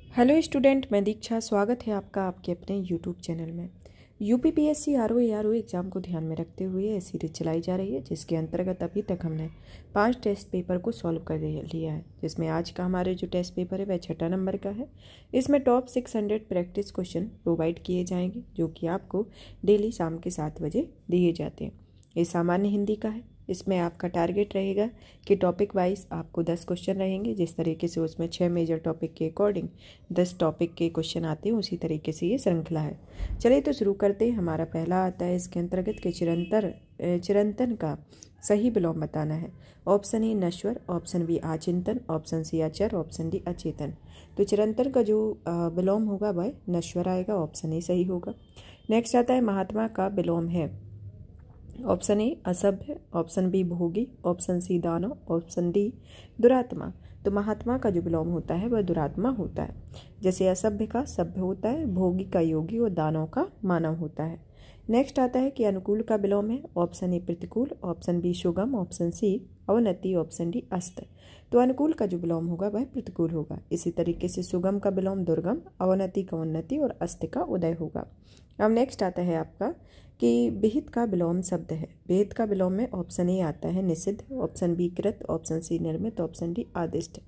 Hello student, मैं दीक्षा। स्वागत है आपका आपके अपने यूट्यूब चैनल में। यूपीपीएससी आरओ एग्ज़ाम को ध्यान में रखते हुए ये सीरीज चलाई जा रही है, जिसके अंतर्गत अभी तक हमने 5 टेस्ट पेपर को सॉल्व कर लिया है, जिसमें आज का हमारे जो टेस्ट पेपर है वह 6 नंबर का है। इसमें टॉप 600 प्रैक्टिस क्वेश्चन प्रोवाइड किए जाएंगे, जो कि आपको डेली शाम के 7 बजे दिए जाते हैं। ये सामान्य हिंदी का है। इसमें आपका टारगेट रहेगा कि टॉपिक वाइज आपको 10 क्वेश्चन रहेंगे। जिस तरीके से उसमें 6 मेजर टॉपिक के अकॉर्डिंग 10 टॉपिक के क्वेश्चन आते हैं, उसी तरीके से ये श्रृंखला है। चलिए तो शुरू करते हैं। हमारा पहला आता है इसके अंतर्गत के चिरंतन का सही विलोम बताना है। ऑप्शन ए नश्वर, ऑप्शन बी आचिंतन, ऑप्शन सी अचर, ऑप्शन डी अचेतन। तो चिरंतन का जो विलोम होगा वह नश्वर आएगा। ऑप्शन ए सही होगा। नेक्स्ट आता है महात्मा का विलोम है। ऑप्शन ए असभ्य, ऑप्शन बी भोगी, ऑप्शन सी दानव, ऑप्शन डी दुरात्मा। तो महात्मा का जो विलोम होता है वह दुरात्मा होता है। जैसे असभ्य का सभ्य होता है, भोगी का योगी और दानव का मानव होता है। नेक्स्ट आता है कि अनुकूल का विलोम है। ऑप्शन ए प्रतिकूल, ऑप्शन बी सुगम, ऑप्शन सी अवनति, ऑप्शन डी अस्त। तो अनुकूल का जो विलोम होगा वह प्रतिकूल होगा। इसी तरीके से सुगम का विलोम दुर्गम, अवनति का उन्नति और अस्त का उदय होगा। अब नेक्स्ट आता है आपका कि विहित का विलोम शब्द है। विहित का विलोम में ऑप्शन ए आता है निषिद्ध, ऑप्शन बी कृत, ऑप्शन सी निर्मित, ऑप्शन डी आदिष्ट।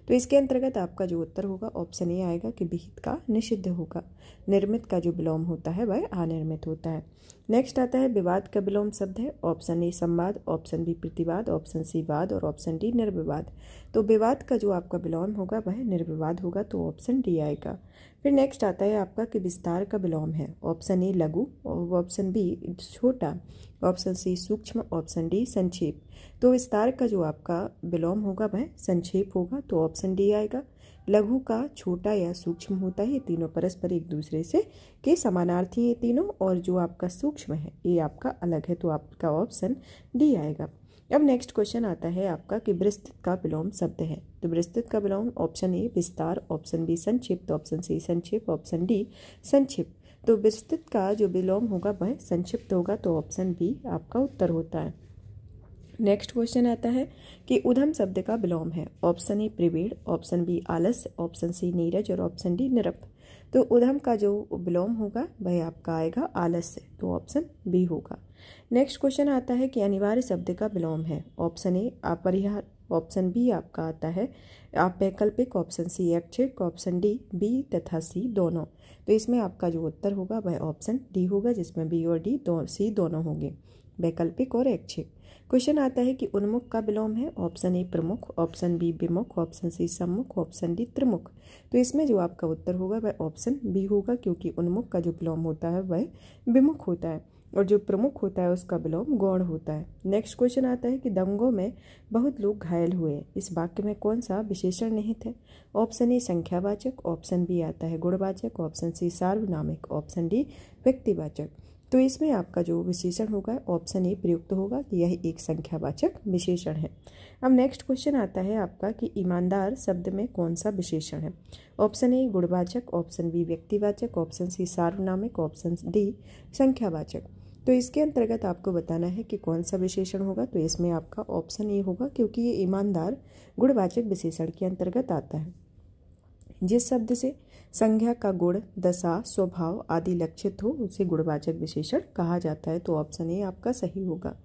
तो इसके अंतर्गत आपका जो उत्तर होगा ऑप्शन ए आएगा कि विहित का निषिद्ध होगा। निर्मित का जो विलोम होता है वह अनिर्मित होता है। नेक्स्ट आता है विवाद का विलोम शब्द है। ऑप्शन ए संवाद, ऑप्शन बी प्रतिवाद, ऑप्शन सी वाद और ऑप्शन डी निर्विवाद। तो विवाद का जो आपका विलोम होगा वह निर्विवाद होगा, तो ऑप्शन डी आएगा। फिर नेक्स्ट आता है आपका कि विस्तार का विलोम है। ऑप्शन ए लघु, ऑप्शन बी छोटा, ऑप्शन सी सूक्ष्म, ऑप्शन डी संक्षेप। तो विस्तार का जो आपका विलोम होगा वह संक्षेप होगा, तो ऑप्शन डी आएगा। लघु का छोटा या सूक्ष्म होता है। ये तीनों परस्पर एक दूसरे से के समानार्थी ये तीनों, और जो आपका सूक्ष्म है ये आपका अलग है, तो आपका ऑप्शन डी आएगा। अब नेक्स्ट क्वेश्चन आता है आपका कि विस्तृत का विलोम शब्द है। तो विस्तृत का विलोम ऑप्शन ए विस्तार, ऑप्शन बी संक्षिप्त, ऑप्शन सी संक्षेप, ऑप्शन डी संक्षिप्त। तो विस्तृत का जो विलोम होगा वह संक्षिप्त होगा, तो ऑप्शन बी आपका उत्तर होता है। नेक्स्ट क्वेश्चन आता है कि उधम शब्द का विलोम है। ऑप्शन ए प्रवीण, ऑप्शन बी आलस्य, ऑप्शन सी नीरज और ऑप्शन डी निरप। तो उधम का जो विलोम होगा वह आपका आएगा आलस्य, तो ऑप्शन बी होगा। नेक्स्ट क्वेश्चन आता है कि अनिवार्य शब्द का विलोम है। ऑप्शन ए अपरिहार्य, ऑप्शन बी आपका आता है वैकल्पिक, ऑप्शन सी ऐच्छिक, ऑप्शन डी बी तथा सी दोनों। तो इसमें आपका जो उत्तर होगा वह ऑप्शन डी होगा, जिसमें बी और डी सी दोनों होंगे, वैकल्पिक और ऐच्छिक। क्वेश्चन आता है कि उन्मुख का विलोम है। ऑप्शन ए प्रमुख, ऑप्शन बी विमुख, ऑप्शन सी सम्मुख, ऑप्शन डी त्रिमुख। तो इसमें जो आपका उत्तर होगा वह ऑप्शन बी होगा, क्योंकि उन्मुख का जो विलोम होता है वह विमुख होता है और जो प्रमुख होता है उसका विलोम गौण होता है। नेक्स्ट क्वेश्चन आता है कि दंगों में बहुत लोग घायल हुए, इस वाक्य में कौन सा विशेषण निहित है। ऑप्शन ए संख्यावाचक, ऑप्शन बी आता है गुणवाचक, ऑप्शन सी सार्वनामिक, ऑप्शन डी व्यक्तिवाचक। तो इसमें आपका जो विशेषण होगा ऑप्शन ए प्रयुक्त होगा कि यह एक संख्यावाचक विशेषण है। अब नेक्स्ट क्वेश्चन आता है आपका कि ईमानदार शब्द में कौन सा विशेषण है। ऑप्शन ए गुणवाचक, ऑप्शन बी व्यक्तिवाचक, ऑप्शन सी सार्वनामिक, ऑप्शन डी संख्यावाचक। तो इसके अंतर्गत आपको बताना है कि कौन सा विशेषण होगा। तो इसमें आपका ऑप्शन ए होगा, क्योंकि ये ईमानदार गुणवाचक विशेषण के अंतर्गत आता है। जिस शब्द से संज्ञा का गुण, दशा, स्वभाव आदि लक्षित हो उसे गुणवाचक विशेषण कहा जाता है, तो ऑप्शन ए आपका सही होगा।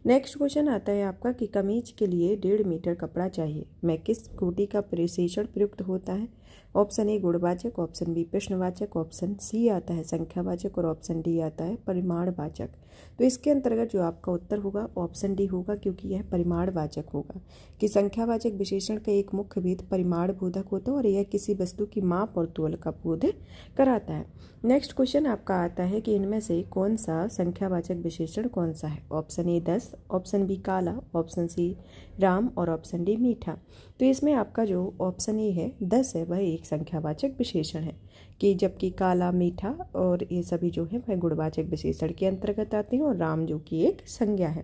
नेक्स्ट क्वेश्चन आता है आपका कि कमीज के लिए 1.5 मीटर कपड़ा चाहिए, मैं किस कोटि का विशेषण प्रयुक्त होता है। ऑप्शन ए गुणवाचक, ऑप्शन बी प्रश्नवाचक, ऑप्शन सी आता है संख्यावाचक और ऑप्शन डी आता है परिमाणवाचक। तो इसके अंतर्गत जो आपका उत्तर होगा ऑप्शन डी होगा, क्योंकि यह परिमाणवाचक होगा कि संख्यावाचक विशेषण का एक मुख्य भेद परिमाण बोधक होता है और यह किसी वस्तु की माप और तोल का बोध कराता है। नेक्स्ट क्वेश्चन आपका आता है कि इनमें से कौन सा संख्यावाचक विशेषण कौन सा है। ऑप्शन ए 10, ऑप्शन बी काला, ऑप्शन सी राम और ऑप्शन डी मीठा। तो इसमें आपका जो ऑप्शन ए है 10 है, वह एक संख्यावाचक विशेषण है, कि जबकि काला, मीठा और ये सभी जो है वह गुणवाचक विशेषण के अंतर्गत आते हैं और राम जो कि एक संज्ञा है।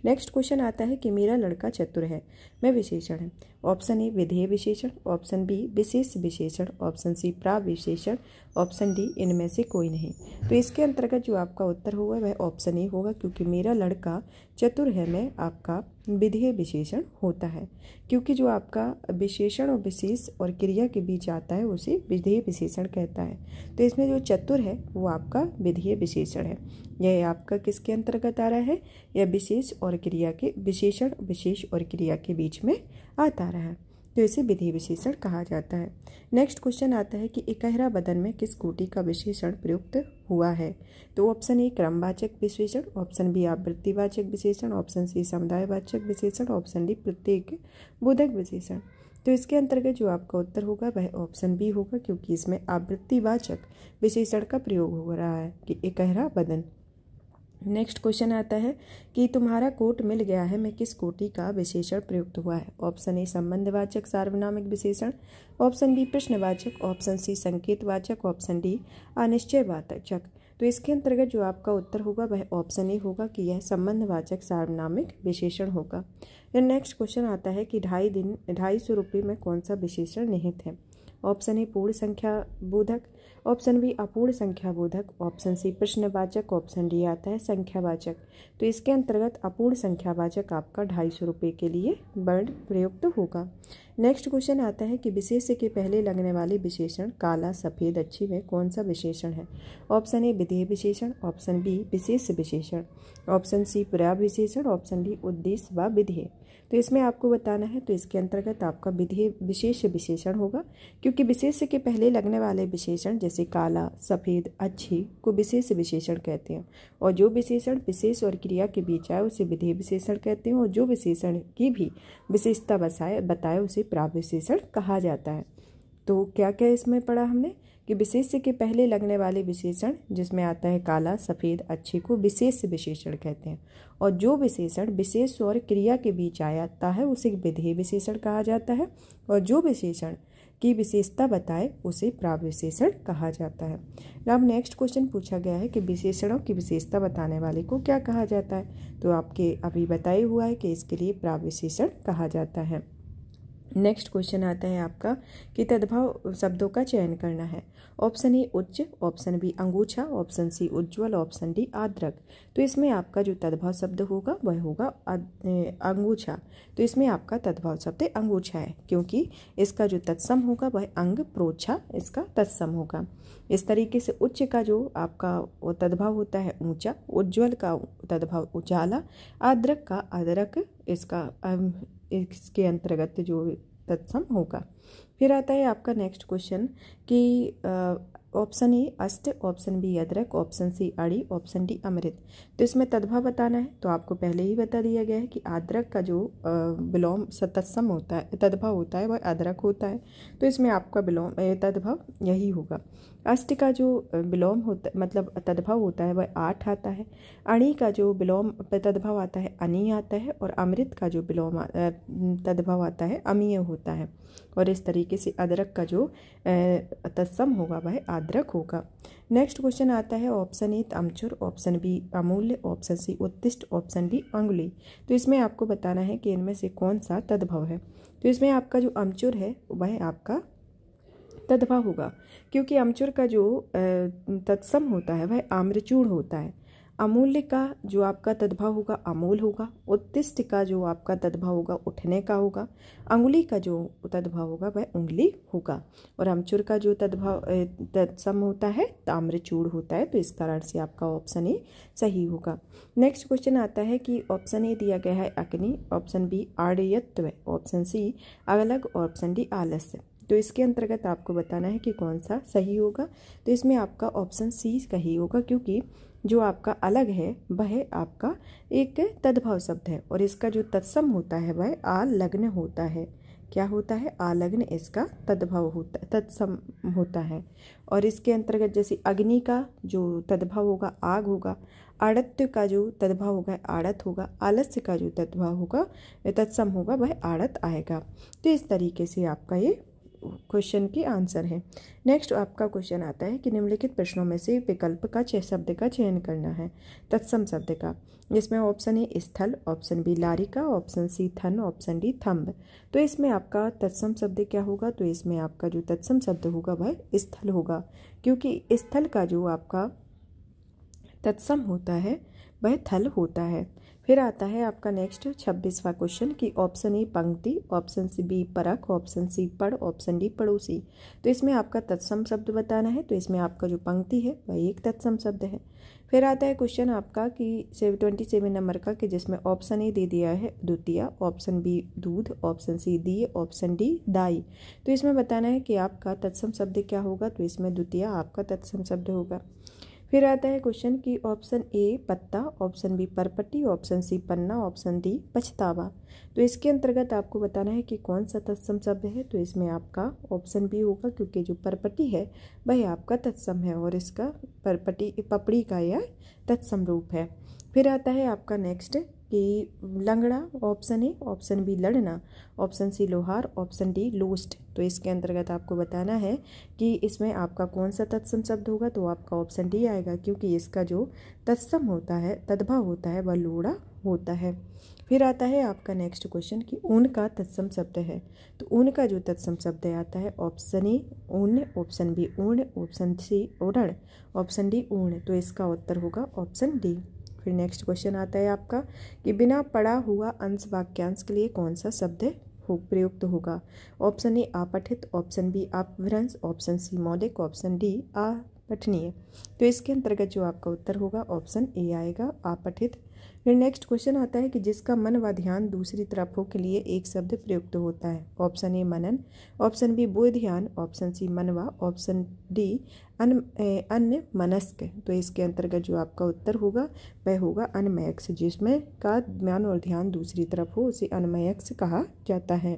नेक्स्ट क्वेश्चन आता है कि मेरा लड़का चतुर है में विशेषण है। ऑप्शन ए विधेय विशेषण, ऑप्शन बी विशेष विशेषण, ऑप्शन सी प्राविशेषण, ऑप्शन डी इनमें से कोई नहीं। तो इसके अंतर्गत जो आपका उत्तर होगा वह ऑप्शन ए होगा, क्योंकि मेरा लड़का चतुर है में आपका विधेय विशेषण होता है, क्योंकि जो आपका विशेषण और विशेष और क्रिया के बीच आता है उसे विधेय विशेषण कहता है। तो इसमें जो चतुर है वो आपका विधेय विशेषण है। यह आपका किसके अंतर्गत आ रहा है? यह विशेष और क्रिया के विशेषण विशेष और क्रिया के बीच में आता रहा है, तो इसे विधेय विशेषण कहा जाता है। नेक्स्ट क्वेश्चन आता है कि इकहरा बदन में किस कोटि का विशेषण प्रयुक्त हुआ है। तो ऑप्शन ए क्रमवाचक विशेषण, ऑप्शन बी आवृत्तिवाचक विशेषण, ऑप्शन सी समुदायवाचक विशेषण, ऑप्शन डी प्रत्येक बोधक विशेषण। तो इसके अंतर्गत जो आपका उत्तर होगा वह ऑप्शन बी होगा, क्योंकि इसमें आवृत्तिवाचक विशेषण का प्रयोग हो रहा है कि इकहरा बदन। नेक्स्ट क्वेश्चन आता है कि तुम्हारा कोट मिल गया है में किस कोटि का विशेषण प्रयुक्त हुआ है। ऑप्शन ए संबंधवाचक सार्वनामिक विशेषण, ऑप्शन बी प्रश्नवाचक, ऑप्शन सी संकेतवाचक, ऑप्शन डी अनिश्चयवाचक। तो इसके अंतर्गत जो आपका उत्तर होगा वह ऑप्शन ए होगा कि यह संबंधवाचक सार्वनामिक विशेषण होगा। नेक्स्ट क्वेश्चन आता है कि 250 रुपये में कौन सा विशेषण निहित है। ऑप्शन ए पूर्ण संख्या बोधक, ऑप्शन बी अपूर्ण संख्या बोधक, ऑप्शन सी प्रश्नवाचक, ऑप्शन डी आता है संख्यावाचक। तो इसके अंतर्गत अपूर्ण संख्यावाचक आपका 250 रुपये के लिए वर्ण प्रयुक्त होगा। नेक्स्ट क्वेश्चन आता है कि विशेष्य के पहले लगने वाले विशेषण काला सफ़ेद अच्छी में कौन सा विशेषण है। ऑप्शन ए विधेय विशेषण, ऑप्शन बी विशेष विशेषण, ऑप्शन सी प्रविशेषण, ऑप्शन डी उद्देश्य व विधेय। तो इसमें आपको बताना है, तो इसके अंतर्गत आपका विधेय विशेष विशेषण होगा, क्योंकि विशेष्य के पहले लगने वाले विशेषण जैसे काला सफ़ेद अच्छी को विशेष विशेषण कहते हैं, और जो विशेषण विशेष और क्रिया के बीच आए उसे विधेय विशेषण कहते हैं, और जो विशेषण की भी विशेषता बताए उसे प्राविशेषण कहा जाता है। तो क्या क्या इसमें पढ़ा हमने कि विशेष्य के पहले लगने वाले विशेषण जिसमें आता है काला सफ़ेद अच्छी को विशेष विशेषण कहते हैं, और जो विशेषण विशेष और क्रिया के बीच आता है उसे विधेय विशेषण कहा जाता है, और जो विशेषण की विशेषता बताए उसे प्राविशेषण कहा जाता है। अब नेक्स्ट क्वेश्चन पूछा गया है कि विशेषणों की विशेषता बताने वाले को क्या कहा जाता है। तो आपके अभी बताया हुआ है कि इसके लिए प्राविशेषण कहा जाता है। नेक्स्ट क्वेश्चन आता है आपका कि तद्भव शब्दों का चयन करना है। ऑप्शन ए उच्च, ऑप्शन बी अंगूछा, ऑप्शन सी उज्ज्वल, ऑप्शन डी आद्रक। तो इसमें आपका जो तद्भव शब्द होगा वह होगा अंगूछा। तो इसमें आपका तद्भव शब्द अंगूछा है, क्योंकि इसका जो तत्सम होगा वह अंग प्रोच्छा इसका तत्सम होगा। इस तरीके से उच्च का जो आपका तद्भव होता है ऊंचा, उज्ज्वल का तद्भव उजाला, आद्रक का आद्रक इसके अंतर्गत जो तत्सम होगा। फिर आता है आपका नेक्स्ट क्वेश्चन कि ऑप्शन ए अष्ट, ऑप्शन बी अदरक, ऑप्शन सी अड़ी, ऑप्शन डी अमृत। तो इसमें तद्भव बताना है, तो आपको पहले ही बता दिया गया है कि आद्रक का जो विलोम तत्सम होता है तद्भव होता है वह अदरक होता है। तो इसमें आपका विलोम तद्भव यही होगा। अष्ट का जो विलोम होता मतलब तद्भव होता है वह 8 आता है। अणी का जो विलोम तद्भव आता है अनी आता है, और अमृत का जो विलोम तद्भव आता है अमीय होता है। और इस तरीके से अदरक का जो तत्सम होगा वह आद्रक होगा। नेक्स्ट क्वेश्चन आता है ऑप्शन ए अमचुर, ऑप्शन बी अमूल्य, ऑप्शन सी उत्तिष्ठ, ऑप्शन डी अंगुली। तो इसमें आपको बताना है कि इनमें से कौन सा तद्भव है। तो इसमें आपका जो अमचुर है वह आपका तद्भव होगा, क्योंकि अमचुर का जो तत्सम होता है वह आम्रचूर्ण होता है। अमूल्य का जो आपका तद्भव होगा अमूल होगा। उत्तिष्ठ का जो आपका तद्भव होगा उठने का होगा। अंगुली का जो तद्भव होगा वह उंगली होगा, और अमचुर का जो तद्भव तत्सम होता है ताम्रचूर्ण होता है। तो इस कारण से आपका ऑप्शन ए सही होगा। नेक्स्ट क्वेश्चन आता है कि ऑप्शन ए दिया गया है अग्नि, ऑप्शन बी आड़यत्व, ऑप्शन सी अलग, ऑप्शन डी आलस्य। तो इसके अंतर्गत आपको बताना है कि कौन सा सही होगा। तो इसमें आपका ऑप्शन सी सही होगा, क्योंकि जो आपका अलग है वह आपका एक तद्भव शब्द है, और इसका जो तत्सम होता है वह आलग्न होता है। क्या होता है? आलग्न इसका तद्भव होता तत्सम होता है। और इसके अंतर्गत जैसे अग्नि का जो तद्भव होगा आग होगा, आड़त्य का जो तद्भव होगा आड़त होगा, आलस्य का जो तद्भव होगा तत्सम होगा वह आड़त आएगा। तो इस तरीके से आपका ये क्वेश्चन की आंसर है। नेक्स्ट आपका क्वेश्चन आता है कि निम्नलिखित प्रश्नों में से विकल्प का शब्द का चयन करना है तत्सम शब्द का। जिसमें ऑप्शन ए स्थल, option B Larica, option C थन, ऑप्शन डी थंब। तो इसमें आपका तत्सम शब्द क्या होगा? तो इसमें आपका जो तत्सम शब्द होगा वह स्थल होगा, क्योंकि स्थल का जो आपका तत्सम होता है वह थल होता है। फिर आता है आपका नेक्स्ट 26वां क्वेश्चन कि ऑप्शन ए पंक्ति, ऑप्शन सी बी परख, ऑप्शन सी पढ़, ऑप्शन डी पड़ोसी। तो इसमें आपका तत्सम शब्द बताना है। तो इसमें आपका जो पंक्ति है वह एक तत्सम शब्द है। फिर आता है क्वेश्चन आपका कि 27 नंबर का कि जिसमें ऑप्शन ए दे दिया है द्वितीय, ऑप्शन बी दूध, ऑप्शन सी दिए, ऑप्शन डी दाई। तो इसमें बताना है कि आपका तत्सम शब्द क्या होगा? तो इसमें द्वितीय आपका तत्सम शब्द होगा। फिर आता है क्वेश्चन कि ऑप्शन ए पत्ता, ऑप्शन बी परपटी, ऑप्शन सी पन्ना, ऑप्शन डी पछतावा। तो इसके अंतर्गत आपको बताना है कि कौन सा तत्सम शब्द है। तो इसमें आपका ऑप्शन बी होगा, क्योंकि जो परपटी है वह आपका तत्सम है और इसका पपड़ी का यह तत्सम रूप है। फिर आता है आपका नेक्स्ट कि लंगड़ा, ऑप्शन ए, ऑप्शन बी लड़ना, ऑप्शन सी लोहार, ऑप्शन डी लोस्ट। तो इसके अंतर्गत आपको बताना है कि इसमें आपका कौन सा तत्सम शब्द होगा। तो आपका ऑप्शन डी आएगा, क्योंकि इसका जो तत्सम होता है, तद्भव होता है, वह लोड़ा होता है। फिर आता है आपका नेक्स्ट क्वेश्चन कि ऊन का तत्सम शब्द है। तो ऊन का जो तत्सम शब्द आता है ऑप्शन ए ऊन, ऑप्शन बी ऊन, ऑप्शन सी उड़न, ऑप्शन डी ऊन। तो इसका उत्तर होगा ऑप्शन डी। फिर नेक्स्ट क्वेश्चन आता है आपका कि बिना पढ़ा हुआ अंश वाक्यांश के लिए कौन सा शब्द प्रयुक्त होगा। ऑप्शन ए अपठित, ऑप्शन बी अपभ्रंश, ऑप्शन सी मौलिक, ऑप्शन डी अपठनीय। तो इसके अंतर्गत जो आपका उत्तर होगा ऑप्शन ए आएगा, अपठित। फिर नेक्स्ट क्वेश्चन आता है कि जिसका मन व ध्यान दूसरी तरफ हो के लिए एक शब्द प्रयुक्त होता है। ऑप्शन ए मनन, ऑप्शन बी बोध ध्यान, ऑप्शन सी मनवा, ऑप्शन डी अन्य मनस्क। तो इसके अंतर्गत जो आपका उत्तर होगा वह होगा अनमयक्ष। जिसमें का मन और ध्यान दूसरी तरफ हो उसे अनमयक्ष कहा जाता है।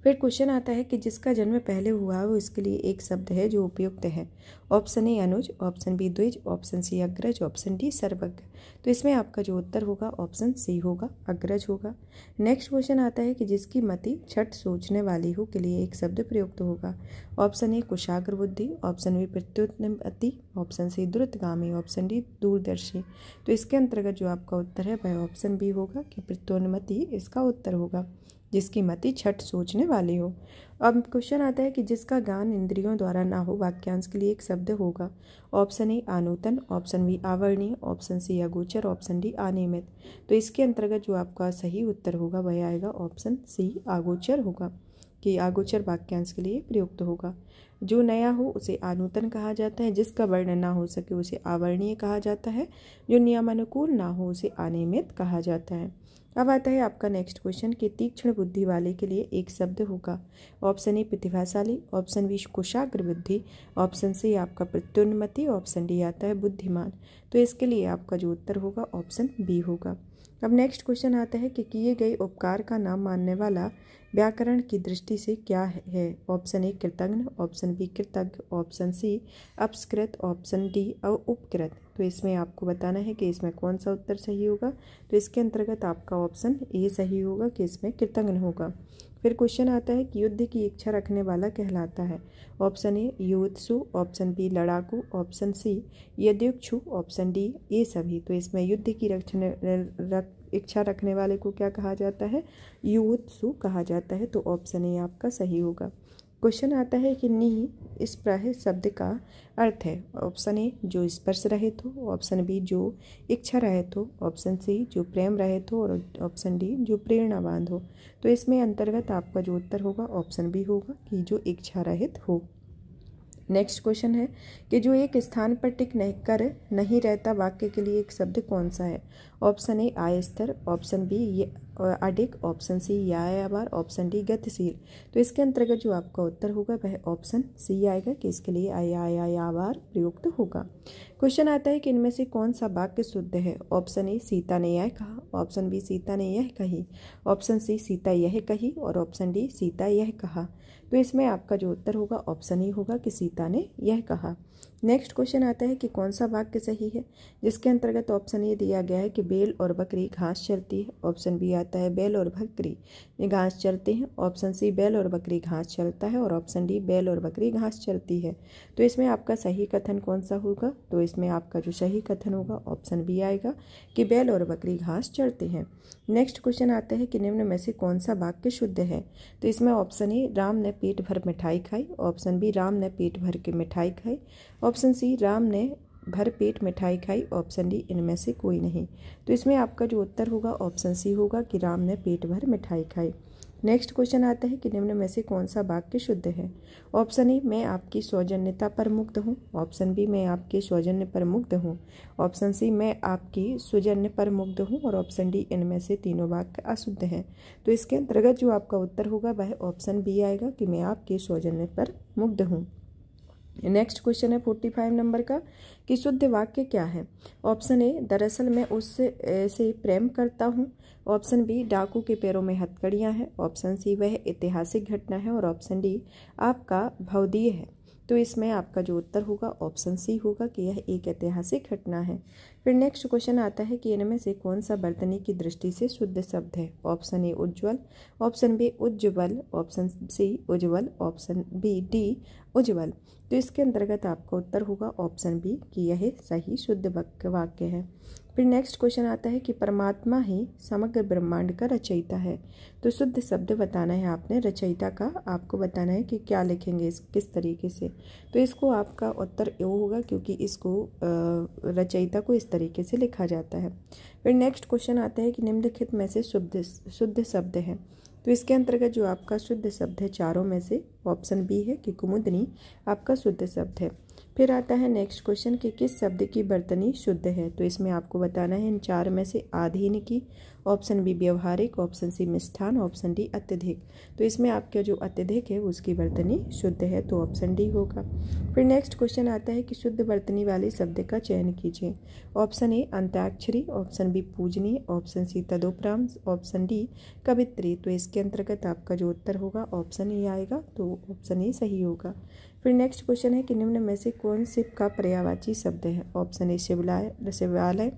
फिर क्वेश्चन आता है कि जिसका जन्म पहले हुआ हो इसके लिए एक शब्द है जो उपयुक्त है। ऑप्शन ए अनुज, ऑप्शन बी द्विज, ऑप्शन सी अग्रज, ऑप्शन डी सर्वज्ञ। तो इसमें आपका जो उत्तर होगा ऑप्शन सी होगा, अग्रज होगा। नेक्स्ट क्वेश्चन आता है कि जिसकी मति छठ सोचने वाली हो के लिए एक शब्द प्रयुक्त होगा। ऑप्शन ए कुशाग्र बुद्धि, ऑप्शन बी प्रत्युन्नति, ऑप्शन सी द्रुतगामी, ऑप्शन डी दूरदर्शी। तो इसके अंतर्गत जो आपका उत्तर है वह ऑप्शन बी होगा कि प्रत्युन्नति इसका उत्तर होगा, जिसकी मति छठ सोचने वाली हो। अब क्वेश्चन आता है कि जिसका ज्ञान इंद्रियों द्वारा ना हो वाक्यांश के लिए एक शब्द होगा। ऑप्शन ए आनूतन, ऑप्शन बी आवर्णीय, ऑप्शन सी अगोचर, ऑप्शन डी अनियमित। तो इसके अंतर्गत जो आपका सही उत्तर होगा वह आएगा ऑप्शन सी आगोचर होगा, कि आगोचर वाक्यांश के लिए प्रयुक्त होगा। जो नया हो उसे आनूतन कहा जाता है, जिसका वर्णन ना हो सके उसे आवर्णीय कहा जाता है, जो नियमानुकूल ना हो उसे अनियमित कहा जाता है। अब आता है आपका नेक्स्ट क्वेश्चन कि तीक्ष्ण बुद्धि वाले के लिए एक शब्द होगा। ऑप्शन ए प्रतिभाशाली, ऑप्शन बी कुशाग्र बुद्धि, ऑप्शन सी आपका प्रत्युन्नति, ऑप्शन डी आता है बुद्धिमान। तो इसके लिए आपका जो उत्तर होगा ऑप्शन बी होगा। अब नेक्स्ट क्वेश्चन आता है कि किए गए उपकार का नाम मानने वाला व्याकरण की दृष्टि से क्या है। ऑप्शन ए कृतज्ञ, ऑप्शन बी कृतज्ञ, ऑप्शन सी अपस्कृत, ऑप्शन डी उपकृत। तो इसमें आपको बताना है कि इसमें कौन सा उत्तर सही होगा। तो इसके अंतर्गत आपका ऑप्शन ए सही होगा कि इसमें कृतज्ञ होगा। फिर क्वेश्चन आता है कि युद्ध की इच्छा रखने वाला कहलाता है। ऑप्शन ए युत्सु, ऑप्शन बी लड़ाकू, ऑप्शन सी यदुक्षु, ऑप्शन डी ये सभी। तो इसमें युद्ध की इच्छा रखने वाले को क्या कहा जाता है? युत्सु कहा जाता है। तो ऑप्शन ए आपका सही होगा। क्वेश्चन आता है कि निहि इस प्राह शब्द का अर्थ है। ऑप्शन ए जो स्पर्श रहित हो, ऑप्शन बी जो इच्छा रहित हो, ऑप्शन सी जो प्रेम रहित हो, और ऑप्शन डी जो प्रेरणावान हो। तो इसमें अंतर्गत आपका जो उत्तर होगा ऑप्शन बी होगा कि जो इच्छा रहित हो। नेक्स्ट क्वेश्चन है कि जो एक स्थान पर टिक कर नहीं रहता वाक्य के लिए एक शब्द कौन सा है। ऑप्शन ए अस्थिर, ऑप्शन बी अडिग, ऑप्शन सी यायावार, ऑप्शन डी गतिशील। तो इसके अंतर्गत जो आपका उत्तर होगा वह ऑप्शन सी आएगा कि इसके लिए यायावार प्रयुक्त होगा। क्वेश्चन आता है कि इनमें से कौन सा वाक्य शुद्ध है। ऑप्शन ए सीता ने यह कहा, ऑप्शन बी सीता ने यह कही, ऑप्शन सी सीता यह कही, और ऑप्शन डी सीता यह कहा। तो इसमें आपका जो उत्तर होगा ऑप्शन ई होगा कि सीता ने यह कहा। नेक्स्ट क्वेश्चन आता है कि कौन सा वाक्य सही है, जिसके अंतर्गत ऑप्शन ए दिया गया है कि बैल और बकरी घास चरती है, ऑप्शन बी आता चलता है? बैल और बकरी घास चरते हैं। ऑप्शन सी बैल और बकरी घास चरता है और ऑप्शन डी बैल और बकरी घास चरती है। तो इसमें आपका सही कथन कौन सा होगा? तो इसमें आपका जो सही कथन होगा ऑप्शन बी आएगा कि बैल और बकरी घास चरते हैं। नेक्स्ट क्वेश्चन आता है कि निम्न में से कौन सा वाक्य शुद्ध है? तो इसमें ऑप्शन ए राम ने पेट भर मिठाई खाई, ऑप्शन बी राम ने पेट भर के मिठाई खाई, ऑप्शन सी राम ने भर पेट मिठाई खाई, ऑप्शन डी इनमें से कोई नहीं। तो इसमें आपका जो उत्तर होगा ऑप्शन सी होगा कि राम ने पेट भर मिठाई खाई। नेक्स्ट क्वेश्चन आता है कि निम्न में से कौन सा वाक्य शुद्ध है? ऑप्शन ए मैं आपकी सौजन्यता पर मुग्ध हूँ, ऑप्शन बी मैं आपके सौजन्य पर मुग्ध हूँ, ऑप्शन सी मैं आपकी सौजन्य पर मुग्ध हूँ और ऑप्शन डी इनमें से तीनों वाक्य अशुद्ध हैं। तो इसके अंतर्गत जो आपका उत्तर होगा वह ऑप्शन बी आएगा कि मैं आपके सौजन्य पर मुग्ध हूँ। नेक्स्ट क्वेश्चन है 45 नंबर का कि शुद्ध वाक्य क्या है? ऑप्शन ए दरअसल मैं उससे प्रेम करता हूँ, ऑप्शन बी डाकू के पैरों में हथकड़ियाँ हैं, ऑप्शन सी वह ऐतिहासिक घटना है और ऑप्शन डी आपका भवदीय है। तो इसमें आपका जो उत्तर होगा ऑप्शन सी होगा कि यह एक ऐतिहासिक घटना है। फिर नेक्स्ट क्वेश्चन आता है कि इनमें से कौन सा वर्तनी की दृष्टि से शुद्ध शब्द है? ऑप्शन ए उज्ज्वल, ऑप्शन बी उज्ज्वल, ऑप्शन सी उज्ज्वल, ऑप्शन बी डी उज्ज्वल। तो इसके अंतर्गत आपका उत्तर होगा ऑप्शन बी कि यह सही शुद्ध वाक्य है। फिर नेक्स्ट क्वेश्चन आता है कि परमात्मा ही समग्र ब्रह्मांड का रचयिता है। तो शुद्ध शब्द बताना है आपने, रचयिता का आपको बताना है कि क्या लिखेंगे किस तरीके से। तो इसको आपका उत्तर वो होगा क्योंकि इसको रचयिता को इस तरीके से लिखा जाता है। फिर नेक्स्ट क्वेश्चन आता है कि निम्नलिखित में से शुद्ध शब्द है। तो इसके अंतर्गत जो आपका शुद्ध शब्द है चारों में से ऑप्शन बी है कि कुमुदनी आपका शुद्ध शब्द है। फिर आता है नेक्स्ट क्वेश्चन कि किस शब्द की वर्तनी शुद्ध है? तो इसमें आपको बताना है इन चार में से आधीन की, ऑप्शन बी व्यवहारिक, ऑप्शन सी मिष्ठान, ऑप्शन डी अत्यधिक। तो इसमें आपका जो अत्यधिक है उसकी वर्तनी शुद्ध है, तो ऑप्शन डी होगा। फिर नेक्स्ट क्वेश्चन आता है कि शुद्ध वर्तनी वाले शब्द का चयन कीजिए। ऑप्शन ए अंत्याक्षरी, ऑप्शन बी पूजनीय, ऑप्शन सी तदुपरांत, ऑप्शन डी कवित्री। तो इसके अंतर्गत आपका जो उत्तर होगा ऑप्शन ए आएगा, तो ऑप्शन ए सही होगा। फिर नेक्स्ट क्वेश्चन है कि निम्न में से कौन शिव का पर्यायवाची शब्द है? ऑप्शन ए शिवालय,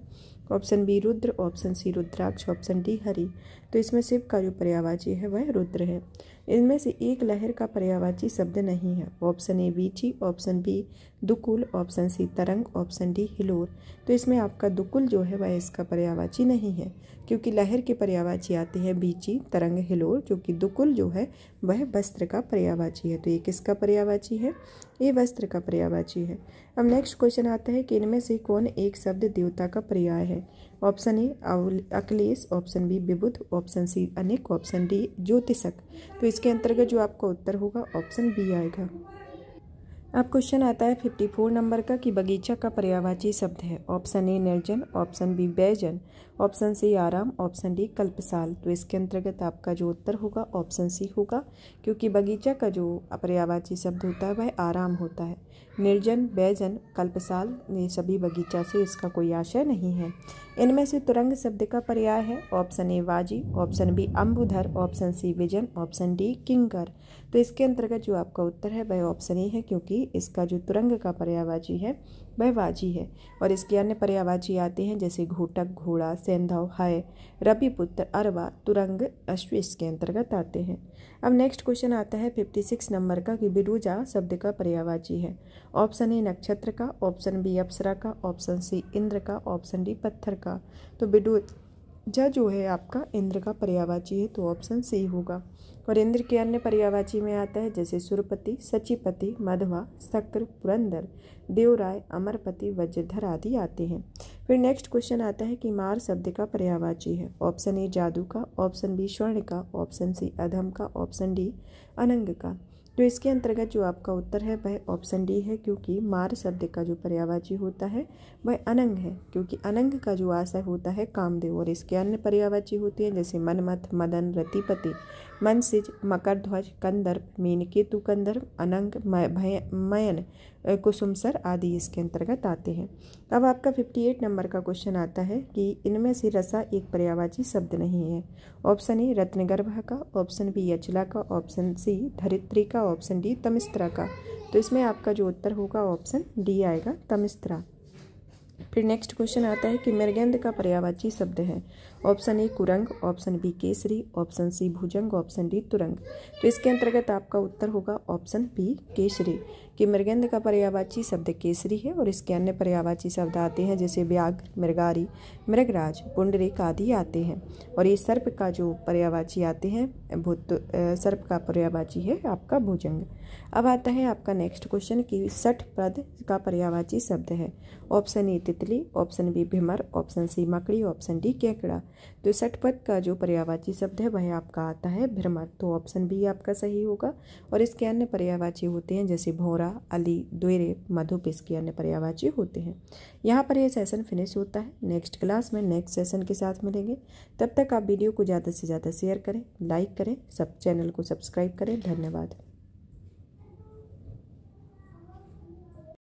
option B Rudra, option C रुद्राक्ष, ऑप्शन डी हरि। तो इसमें शिव का जो पर्यायवाची है वह रुद्र है। इनमें से एक लहर का पर्यायवाची शब्द नहीं है। ऑप्शन ए वीची, ऑप्शन बी दुकुल, ऑप्शन सी तरंग, ऑप्शन डी हिलोर। तो इसमें आपका दुकुल जो है वह इसका पर्यायवाची नहीं है, क्योंकि लहर के पर्यायवाची आते हैं बीची, तरंग, हिलोर, जो कि दुकुल जो है वह वस्त्र का पर्यायवाची है। तो ये किसका पर्यायवाची है? ये वस्त्र का पर्यायवाची है। अब नेक्स्ट क्वेश्चन आता है कि इनमें से कौन एक शब्द देवता का पर्याय है? ऑप्शन ए अखिलेश, ऑप्शन बी विबुध, ऑप्शन सी अनेक, ऑप्शन डी ज्योतिषक। तो इसके अंतर्गत जो आपका उत्तर होगा ऑप्शन बी आएगा। अब क्वेश्चन आता है 54 नंबर का कि बगीचा का पर्यायवाची शब्द है। ऑप्शन ए निर्जन, ऑप्शन बी बैजन, ऑप्शन सी आराम, ऑप्शन डी कल्पसाल। तो इसके अंतर्गत आपका जो उत्तर होगा ऑप्शन सी होगा, क्योंकि बगीचा का जो पर्यायवाची शब्द होता है वह आराम होता है। निर्जन, बैजन, कल्पसाल ये सभी बगीचा से इसका कोई आशय नहीं है। इनमें से तुरंग शब्द का पर्याय है ऑप्शन ए वाजी, ऑप्शन बी अम्बुधर, ऑप्शन सी विजन, ऑप्शन डी किंकर। तो इसके अंतर्गत जो आपका उत्तर है वह ऑप्शन ए है, क्योंकि इसका जो तुरंग का पर्यायवाची है वह वाजी है। और इसके अन्य पर्यायवाची आते हैं जैसे घोटक, घोड़ा, सेंधव, हाय, रविपुत्र, अरवा, तुरंग, अश्व इसके अंतर्गत आते हैं। अब नेक्स्ट क्वेश्चन आता है 56 नंबर का कि बिरुजा शब्द का पर्यायवाची है। ऑप्शन ए नक्षत्र का, ऑप्शन बी अप्सरा का, ऑप्शन सी इंद्र का, ऑप्शन डी पत्थर का। तो बिरुजा जो है आपका इंद्र का पर्यायवाची है, तो ऑप्शन सी होगा। और इंद्र के अन्य पर्यायवाची में आता है जैसे सुरपति, सचिपति, मधवा, शक्र, पुरंदर, देवराय, अमरपति, वज्रधर आदि आते हैं। फिर नेक्स्ट क्वेश्चन आता है कि मार शब्द का पर्यायवाची है। ऑप्शन ए जादू का, ऑप्शन बी स्वर्ण का, ऑप्शन सी अधम का, ऑप्शन डी अनंग का। तो इसके अंतर्गत जो आपका उत्तर है वह ऑप्शन डी है, क्योंकि मार शब्द का जो पर्यायवाची होता है वह अनंग है, क्योंकि अनंग का जो आशय होता है कामदेव। और इसके अन्य पर्यायवाची होती हैं जैसे मनमथ, मदन, रतिपति, मनसिज, मकरध्वज, कंदर्प, मीनकेतु कंदर्प, अनंग, मयन, कुसुमसर आदि इसके अंतर्गत आते हैं। अब आपका 58 नंबर का क्वेश्चन आता है कि इनमें से रसा एक पर्यायवाची शब्द नहीं है। ऑप्शन ए रत्नगर्भ का, ऑप्शन बी अचला का, ऑप्शन सी धरित्री का, ऑप्शन डी तमिस्त्रा का। तो इसमें आपका जो उत्तर होगा ऑप्शन डी आएगा, तमिस्त्रा। फिर नेक्स्ट क्वेश्चन आता है कि मृगंध का पर्यायवाची शब्द है। ऑप्शन ए कुरंग, ऑप्शन बी केसरी, ऑप्शन सी भुजंग, ऑप्शन डी तुरंग। तो इसके अंतर्गत आपका उत्तर होगा ऑप्शन बी केसरी, कि मृगंध का पर्यायवाची शब्द केसरी है और इसके अन्य पर्यायवाची शब्द आते हैं जैसे व्याघ्र, मृगारी, मृगराज, पुंडरीक आदि आते हैं। और ये सर्प का जो पर्यायवाची आते हैं सर्प का पर्यायवाची है आपका भुजंग। अब आता है आपका नेक्स्ट क्वेश्चन कि सठ पद का पर्यायवाची शब्द है। ऑप्शन ए तितली, option B Bhimar, option C मकड़ी, ऑप्शन डी केकड़ा। तो सठ पद का जो पर्यायवाची शब्द है वह आपका आता है भ्रमर, तो ऑप्शन बी आपका सही होगा। और इसके अन्य पर्यायवाची होते हैं जैसे भौरा, अली, द्वेरे, मधुप, इसके अन्य पर्यायवाची होते हैं। यहाँ पर यह सेशन फिनिश होता है। नेक्स्ट क्लास में नेक्स्ट सेशन के साथ मिलेंगे। तब तक आप वीडियो को ज़्यादा से ज़्यादा शेयर करें, लाइक करें, सब चैनल को सब्सक्राइब करें। धन्यवाद।